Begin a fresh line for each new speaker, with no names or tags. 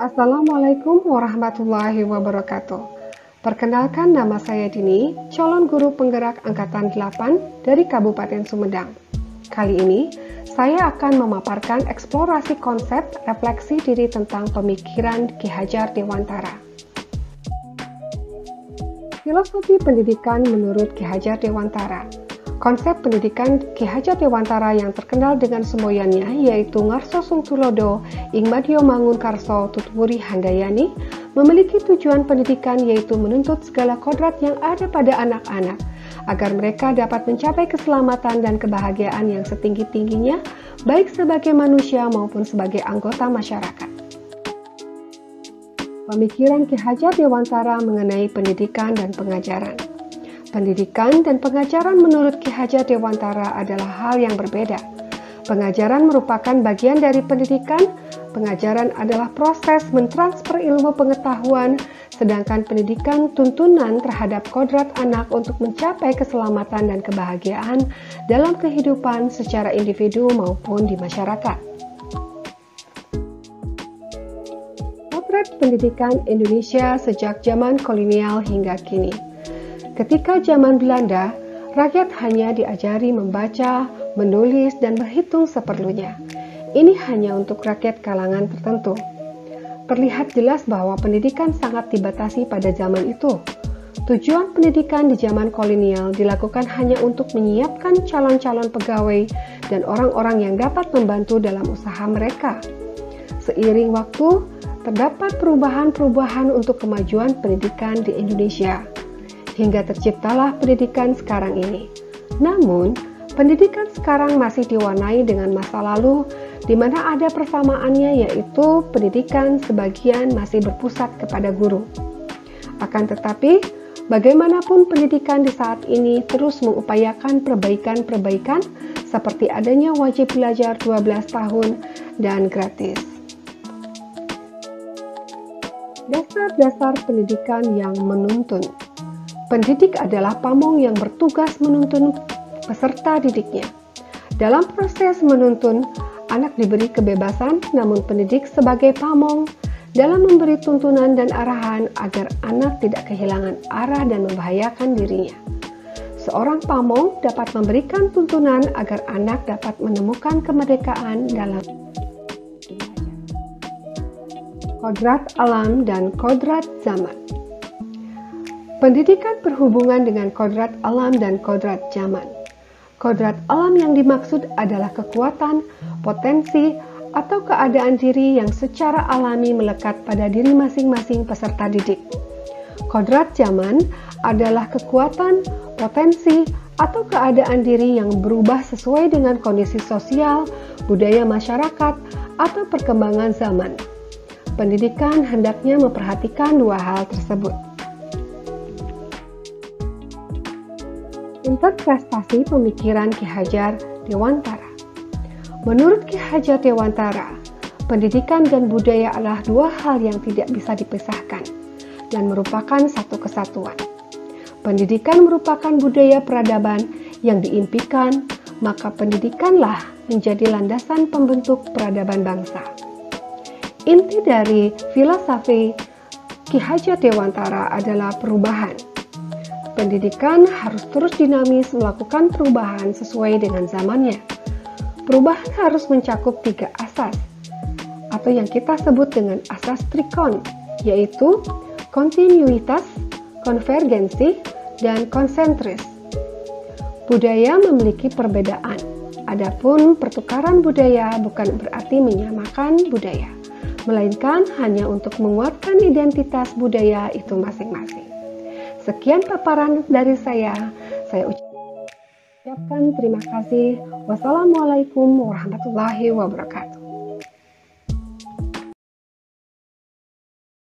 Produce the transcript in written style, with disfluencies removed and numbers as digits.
Assalamualaikum warahmatullahi wabarakatuh. Perkenalkan, nama saya Dini, calon guru penggerak Angkatan 8 dari Kabupaten Sumedang. Kali ini, saya akan memaparkan eksplorasi konsep refleksi diri tentang pemikiran Ki Hajar Dewantara. Filosofi pendidikan menurut Ki Hajar Dewantara. Konsep pendidikan Ki Hajar Dewantara yang terkenal dengan semboyannya yaitu Ngarso Sung Tulodo ing Madya Mangun Karso Tutwuri Handayani memiliki tujuan pendidikan yaitu menuntut segala kodrat yang ada pada anak-anak agar mereka dapat mencapai keselamatan dan kebahagiaan yang setinggi-tingginya baik sebagai manusia maupun sebagai anggota masyarakat. Pemikiran Ki Hajar Dewantara mengenai pendidikan dan pengajaran. Pendidikan dan pengajaran menurut Ki Hajar Dewantara adalah hal yang berbeda. Pengajaran merupakan bagian dari pendidikan. Pengajaran adalah proses mentransfer ilmu pengetahuan, sedangkan pendidikan tuntunan terhadap kodrat anak untuk mencapai keselamatan dan kebahagiaan dalam kehidupan secara individu maupun di masyarakat. Potret pendidikan Indonesia sejak zaman kolonial hingga kini. Ketika zaman Belanda, rakyat hanya diajari membaca, menulis, dan berhitung seperlunya. Ini hanya untuk rakyat kalangan tertentu. Terlihat jelas bahwa pendidikan sangat dibatasi pada zaman itu. Tujuan pendidikan di zaman kolonial dilakukan hanya untuk menyiapkan calon-calon pegawai dan orang-orang yang dapat membantu dalam usaha mereka. Seiring waktu, terdapat perubahan-perubahan untuk kemajuan pendidikan di Indonesia. Hingga terciptalah pendidikan sekarang ini. Namun, pendidikan sekarang masih diwarnai dengan masa lalu, di mana ada persamaannya yaitu pendidikan sebagian masih berpusat kepada guru. Akan tetapi, bagaimanapun pendidikan di saat ini terus mengupayakan perbaikan-perbaikan seperti adanya wajib belajar 12 tahun dan gratis. Dasar-dasar pendidikan yang menuntun. Pendidik adalah pamong yang bertugas menuntun peserta didiknya. Dalam proses menuntun, anak diberi kebebasan, namun pendidik sebagai pamong dalam memberi tuntunan dan arahan agar anak tidak kehilangan arah dan membahayakan dirinya. Seorang pamong dapat memberikan tuntunan agar anak dapat menemukan kemerdekaan dalam kodrat alam dan kodrat zaman. Pendidikan berhubungan dengan kodrat alam dan kodrat zaman. Kodrat alam yang dimaksud adalah kekuatan, potensi, atau keadaan diri yang secara alami melekat pada diri masing-masing peserta didik. Kodrat zaman adalah kekuatan, potensi, atau keadaan diri yang berubah sesuai dengan kondisi sosial, budaya masyarakat, atau perkembangan zaman. Pendidikan hendaknya memperhatikan dua hal tersebut. Interpretasi pemikiran Ki Hajar Dewantara. Menurut Ki Hajar Dewantara, pendidikan dan budaya adalah dua hal yang tidak bisa dipisahkan dan merupakan satu kesatuan. Pendidikan merupakan budaya peradaban yang diimpikan, maka pendidikanlah menjadi landasan pembentuk peradaban bangsa. Inti dari filosofi Ki Hajar Dewantara adalah perubahan. Pendidikan harus terus dinamis melakukan perubahan sesuai dengan zamannya. Perubahan harus mencakup 3 asas, atau yang kita sebut dengan asas trikon, yaitu kontinuitas, konvergensi, dan konsentris. Budaya memiliki perbedaan, adapun pertukaran budaya bukan berarti menyamakan budaya, melainkan hanya untuk menguatkan identitas budaya itu masing-masing. Sekian paparan dari saya ucapkan terima kasih. Wassalamualaikum warahmatullahi wabarakatuh.